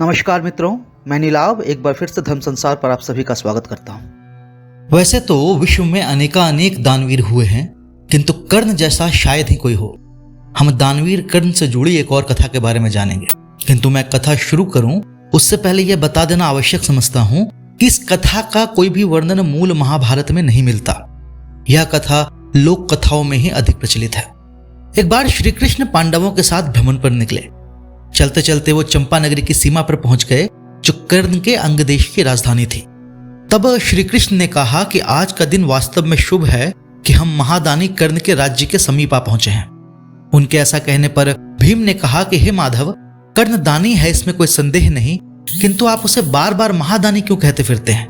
नमस्कार मित्रों, मैं नीलाव एक बार फिर से धर्म संसार पर आप सभी का स्वागत करता हूं। वैसे तो विश्व में अनेक दानवीर हुए हैं, किंतु कर्ण जैसा शायद ही कोई हो। हम दानवीर कर्ण से जुड़ी एक और कथा के बारे में जानेंगे, किंतु मैं कथा शुरू करूं उससे पहले यह बता देना आवश्यक समझता हूं कि इस कथा का कोई भी वर्णन मूल महाभारत में नहीं मिलता। यह कथा लोक कथाओं में ही अधिक प्रचलित है। एक बार श्री कृष्ण पांडवों के साथ भ्रमण पर निकले। चलते चलते वो चंपा नगरी की सीमा पर पहुंच गए, जो कर्ण के अंग देश की राजधानी थी। तब श्री कृष्ण ने कहा कि आज का दिन वास्तव में शुभ है कि हम महादानी कर्ण के राज्य के समीप आ पहुंचे हैं। उनके ऐसा कहने पर भीम ने कहा कि हे माधव, कर्ण दानी है, इसमें कोई संदेह नहीं, किंतु आप उसे बार बार महादानी क्यों कहते फिरते हैं?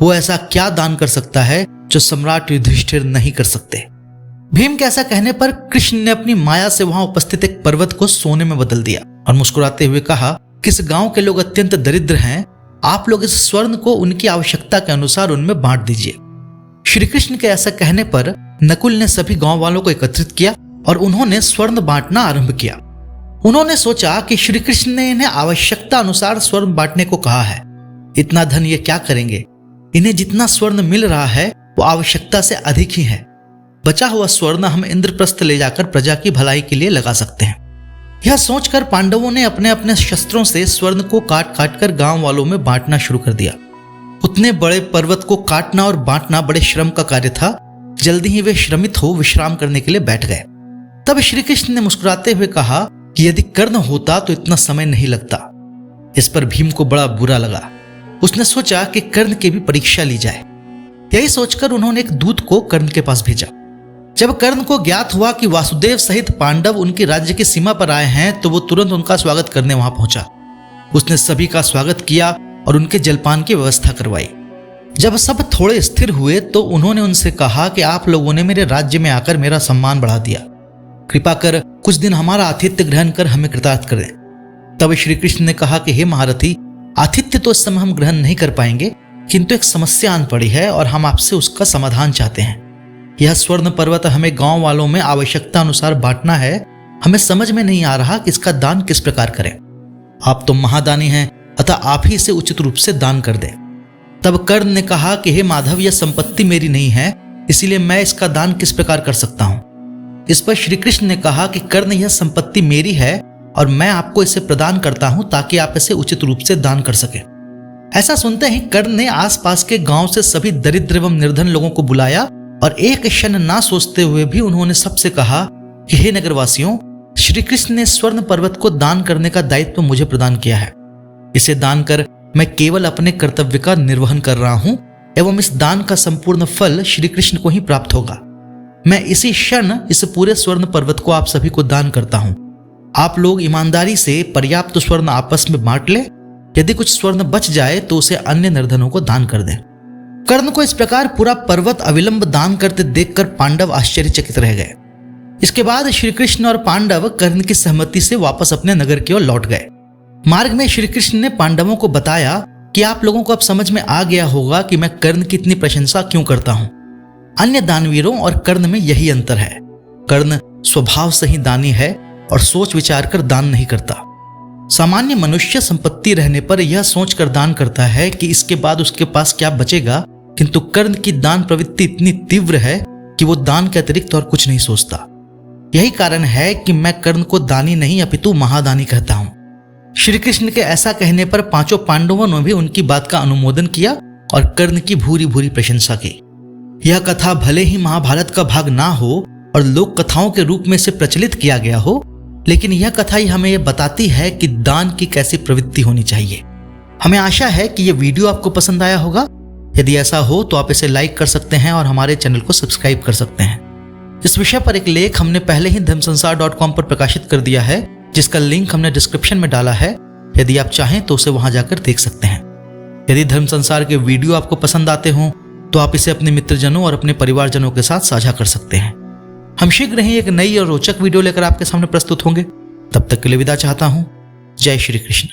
वो ऐसा क्या दान कर सकता है जो सम्राट युधिष्ठिर नहीं कर सकते? भीम के ऐसा कहने पर कृष्ण ने अपनी माया से वहां उपस्थित एक पर्वत को सोने में बदल दिया और मुस्कुराते हुए कहा कि इस गांव के लोग अत्यंत दरिद्र हैं, आप लोग इस स्वर्ण को उनकी आवश्यकता के अनुसार उनमें बांट दीजिए। श्री कृष्ण के ऐसा कहने पर नकुल ने सभी गांव वालों को एकत्रित किया और उन्होंने स्वर्ण बांटना आरंभ किया। उन्होंने सोचा कि श्री कृष्ण ने इन्हें आवश्यकता अनुसार स्वर्ण बांटने को कहा है, इतना धन ये क्या करेंगे? इन्हें जितना स्वर्ण मिल रहा है वो आवश्यकता से अधिक ही है। बचा हुआ स्वर्ण हम इंद्रप्रस्थ ले जाकर प्रजा की भलाई के लिए लगा सकते हैं। यह सोचकर पांडवों ने अपने अपने शस्त्रों से स्वर्ण को काट काट कर गांव वालों में बांटना शुरू कर दिया। उतने बड़े पर्वत को काटना और बांटना बड़े श्रम का कार्य था। जल्दी ही वे श्रमित हो विश्राम करने के लिए बैठ गए। तब श्री कृष्ण ने मुस्कुराते हुए कहा कि यदि कर्ण होता तो इतना समय नहीं लगता। इस पर भीम को बड़ा बुरा लगा। उसने सोचा कि कर्ण की भी परीक्षा ली जाए। यही सोचकर उन्होंने एक दूत को कर्ण के पास भेजा। जब कर्ण को ज्ञात हुआ कि वासुदेव सहित पांडव उनके राज्य की सीमा पर आए हैं, तो वो तुरंत उनका स्वागत करने वहां पहुंचा। उसने सभी का स्वागत किया और उनके जलपान की व्यवस्था करवाई। जब सब थोड़े स्थिर हुए तो उन्होंने उनसे कहा कि आप लोगों ने मेरे राज्य में आकर मेरा सम्मान बढ़ा दिया, कृपा कर कुछ दिन हमारा आतिथ्य ग्रहण कर हमें कृतार्थ कर दें। तब श्री कृष्ण ने कहा कि हे महारथी, आतिथ्य तो इस समय हम ग्रहण नहीं कर पाएंगे, किंतु एक समस्या आन पड़ी है और हम आपसे उसका समाधान चाहते हैं। यह स्वर्ण पर्वत हमें गांव वालों में आवश्यकता अनुसार बांटना है। हमें समझ में नहीं आ रहा कि इसका दान किस प्रकार करें। आप तो महादानी हैं, अतः आप ही इसे उचित रूप से दान कर दें। तब कर्ण ने कहा कि हे माधव, यह संपत्ति मेरी नहीं है, इसीलिए मैं इसका दान किस प्रकार कर सकता हूं? इस पर श्री कृष्ण ने कहा कि कर्ण, यह संपत्ति मेरी है और मैं आपको इसे प्रदान करता हूं ताकि आप इसे उचित रूप से दान कर सके। ऐसा सुनते ही कर्ण ने आसपास के गांव से सभी दरिद्र एवं निर्धन लोगों को बुलाया और एक क्षण ना सोचते हुए भी उन्होंने सबसे कहा कि हे नगरवासियों, श्री कृष्ण ने स्वर्ण पर्वत को दान करने का दायित्व मुझे प्रदान किया है। इसे दान कर मैं केवल अपने कर्तव्य का निर्वहन कर रहा हूं एवं इस दान का संपूर्ण फल श्री कृष्ण को ही प्राप्त होगा। मैं इसी क्षण इस पूरे स्वर्ण पर्वत को आप सभी को दान करता हूं। आप लोग ईमानदारी से पर्याप्त स्वर्ण आपस में बांट ले। यदि कुछ स्वर्ण बच जाए तो उसे अन्य निर्धनों को दान कर दें। कर्ण को इस प्रकार पूरा पर्वत अविलंब दान करते देखकर पांडव आश्चर्यचकित रह गए। इसके बाद श्री कृष्ण और पांडव कर्ण की सहमति से वापस अपने नगर की ओर लौट गए। मार्ग में श्री कृष्ण ने पांडवों को बताया कि आप लोगों को अब समझ में आ गया होगा कि मैं कर्ण की इतनी प्रशंसा क्यों करता हूं। अन्य दानवीरों और कर्ण में यही अंतर है। कर्ण स्वभाव से ही दानी है और सोच विचार कर दान नहीं करता। सामान्य मनुष्य संपत्ति रहने पर यह सोचकर दान करता है कि इसके बाद उसके पास क्या बचेगा, किंतु कर्ण की दान प्रवृत्ति इतनी तीव्र है कि वो दान के अतिरिक्त और कुछ नहीं सोचता। यही कारण है कि मैं कर्ण को दानी नहीं अपितु महादानी कहता हूं। श्री कृष्ण के ऐसा कहने पर पांचों पांडवों ने भी उनकी बात का अनुमोदन किया और कर्ण की भूरी भूरी प्रशंसा की। यह कथा भले ही महाभारत का भाग ना हो और लोक कथाओं के रूप में इसे प्रचलित किया गया हो, लेकिन यह कथा ही हमें यह बताती है कि दान की कैसी प्रवृत्ति होनी चाहिए। हमें आशा है कि यह वीडियो आपको पसंद आया होगा। यदि ऐसा हो तो आप इसे लाइक कर सकते हैं और हमारे चैनल को सब्सक्राइब कर सकते हैं। इस विषय पर एक लेख हमने पहले ही धर्मसंसार.com पर प्रकाशित कर दिया है, जिसका लिंक हमने डिस्क्रिप्शन में डाला है। यदि आप चाहें तो उसे वहां जाकर देख सकते हैं। यदि धर्म संसार के वीडियो आपको पसंद आते हों तो आप इसे अपने मित्रजनों और अपने परिवारजनों के साथ साझा कर सकते हैं। हम शीघ्र ही एक नई और रोचक वीडियो लेकर आपके सामने प्रस्तुत होंगे। तब तक के लिए विदा चाहता हूं। जय श्री कृष्ण।